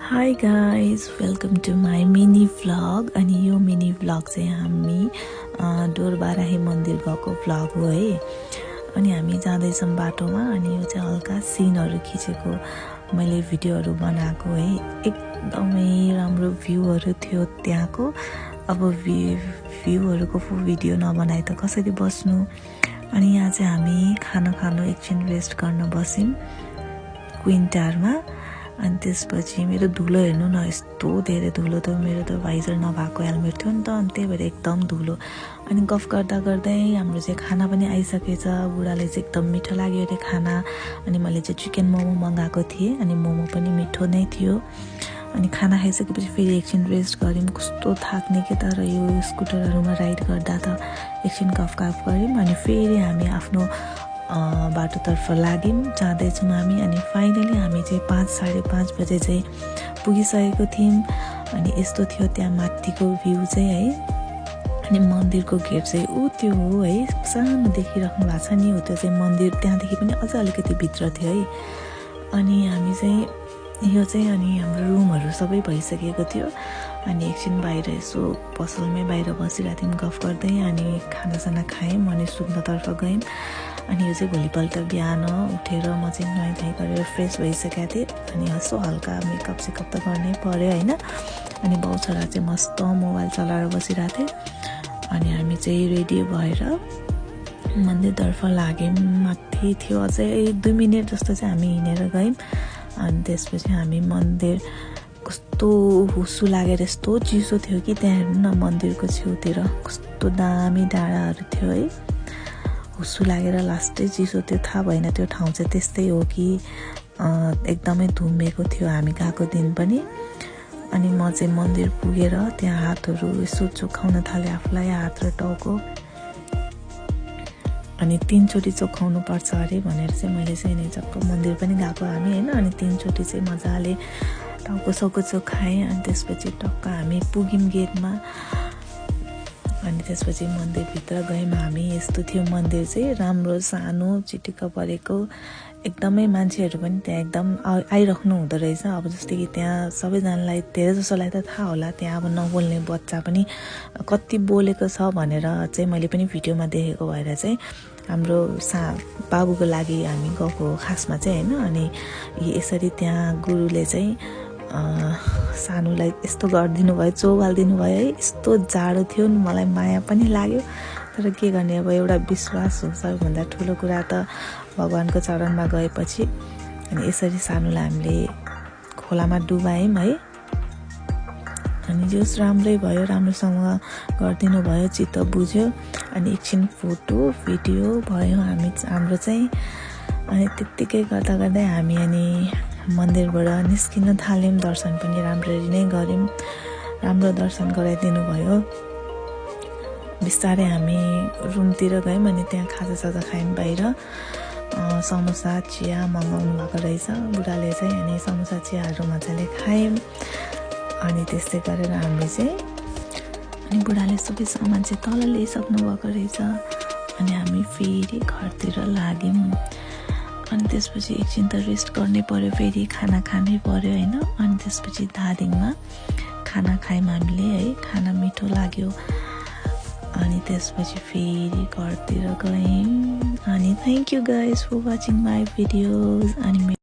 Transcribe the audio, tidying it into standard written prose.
High guys welcome to my mini vlog. अनि यो mini vlog चाहिँ हामी डोरबाराही मन्दिर गएको भ्लग हो है। अनि हामी जाँदैछौँ बाटोमा। अनि यो चाहिँ हल्का सिनहरू खिचेको मैले भिडियोहरू बनाएको है। एकदमै राम्रो भ्यूहरू थियो त्यहाँको। अब भ्यूहरूको भिडियो नबनाए त कसरी बस्नु। अनि यहाँ चाहिँ हामी खानु एकछिन रेस्ट गर्न बस्यौँ क्वीन टावरमा। अनि त्यसपछि मेरो धुलो हेर्नु न, यस्तो धेरै धुलो त। मेरो त भाइजर नभएको हेलमेट थियो नि त, अनि त्यही भएर एकदम धुलो। अनि गफ गर्दा गर्दै हाम्रो चाहिँ खाना पनि आइसकेछ। बुढाले चाहिँ एकदम मिठो लाग्यो अरे खाना। अनि मैले चाहिँ चिकन मोमो मगाएको थिएँ, अनि मोमो पनि मिठो नै थियो। अनि खाना खाइसकेपछि फेरि एकछिन रेस्ट गऱ्यौँ। कस्तो थाक्ने के तर यो स्कुटरहरूमा राइड गर्दा त। एकछिन गफ गऱ्यौँ अनि फेरि हामी आफ्नो बाटोतर्फ लाग्यौँ। जाँदैछौँ हामी। अनि फाइनली हामी चाहिँ 5-5:30 बजे चाहिँ पुगिसकेको थियौँ। अनि यस्तो थियो त्यहाँ माथिको भ्यू चाहिँ है। अनि मन्दिरको गेट चाहिँ त्यो हो है, सानो देखिराख्नु भएको छ नि, हो त्यो चाहिँ मन्दिर। त्यहाँदेखि पनि अझ अलिकति भित्र थियो है। अनि हामी चाहिँ यो चाहिँ अनि हाम्रो रुमहरू सबै भइसकेको थियो। अनि एकछिन बाहिर यसो पसलमै बाहिर बसिरहेको थियौँ गफ गर्दै। अनि खानासाना खायौँ अनि सुत्नतर्फ गयौँ। अनि यो चाहिँ भोलिपल्ट बिहान उठेर म चाहिँ नुहाइ गरेर फ्रेस भइसकेको थिएँ। अनि यसो हल्का मेकअप सेकअप त गर्नै पर्यो होइन। अनि बाउ छोरा चाहिँ मस्त मोबाइल चलाएर बसिरहेको थिएँ। अनि हामी चाहिँ रेडी भएर मन्दिरतर्फ लाग्यौँ। माथि थियो अझै 2 मिनट जस्तो चाहिँ हामी हिँडेर गयौँ। अनि त्यसपछि हामी मन्दिर, कस्तो हुस्सु लागेर यस्तो चिसो थियो कि त्यहाँ हेर्नु न, मन्दिरको छेउतिर कस्तो दामी डाँडाहरू थियो है। हुस्सु लागेर लास्टै चिसो थियो। थाहा भएन त्यो ठाउँ चाहिँ त्यस्तै हो कि एकदमै धुम्मेको थियो हामी गएको दिन पनि। अनि म चाहिँ मन्दिर पुगेर त्यहाँ हातहरू यसो चोखाउन थालेँ आफूलाई, हात र टाउको। अनि 3 चोटि चोखाउनु पर्छ अरे भनेर चाहिँ मैले चाहिँ नि चक्क मन्दिर पनि गएको हामी होइन। अनि 3 चोटि चाहिँ मजाले टाउको साउको चोखाएँ। अनि त्यसपछि टक्क हामी पुग्यौँ गेटमा। अनि त्यसपछि मन्दिरभित्र गयौँ हामी। यस्तो थियो मन्दिर चाहिँ, राम्रो सानो चिटिक्क परेको। एकदमै मान्छेहरू पनि त्यहाँ एकदम आइराख्नु हुँदो रहेछ। अब जस्तै कि त्यहाँ सबैजनालाई, धेरै जसोलाई त थाहा होला, त्यहाँ अब नबोल्ने बच्चा पनि कति बोलेको छ भनेर चाहिँ मैले पनि भिडियोमा देखेको भएर चाहिँ हाम्रो बाबुको लागि हामी गएको खासमा चाहिँ होइन। अनि यसरी त्यहाँ गुरुले चाहिँ सानोलाई यस्तो गरिदिनु भयो, चौगालिदिनु भयो है। यस्तो जाडो थियो नि, मलाई माया पनि लाग्यो। तर के गर्ने, अब एउटा विश्वास हो सबैभन्दा ठुलो कुरा त भगवान्को चरणमा गएपछि। अनि यसरी सानोलाई हामीले खोलामा डुबायौँ है। अनि जस राम्रै भयो, राम्रोसँग गरिदिनु भयो, चित्त बुझ्यो। अनि एकछिन फोटो भिडियो भयो हाम्रो चाहिँ। अनि त्यत्तिकै गर्दा गर्दै हामी अनि मन्दिरबाट निस्किन थाल्यौँ। दर्शन पनि राम्ररी नै गऱ्यौँ, राम्रो दर्शन गराइदिनु भयो। बिस्तारै हामी रुमतिर गयौँ। अनि त्यहाँ खाजासाजा खायौँ बाहिर। समोसा चिया मगाउनु भएको रहेछ बुढाले चाहिँ। अनि समोसा चियाहरू मजाले खायौँ। अनि त्यस्तै गरेर हामी चाहिँ, अनि बुढाले सबै सामान चाहिँ तल ल्याइसक्नु भएको रहेछ। अनि हामी फेरि घरतिर लाग्यौँ। अनि त्यसपछि एकछिन त रेस्ट गर्नै पर्यो, फेरि खाना खानै पर्यो होइन। अनि त्यसपछि धादिङमा खाना खायौँ हामीले है। खाना मिठो लाग्यो। अनि त्यसपछि फेरि घरतिर गयौँ। अनि thank you guys for watching my videos. अनि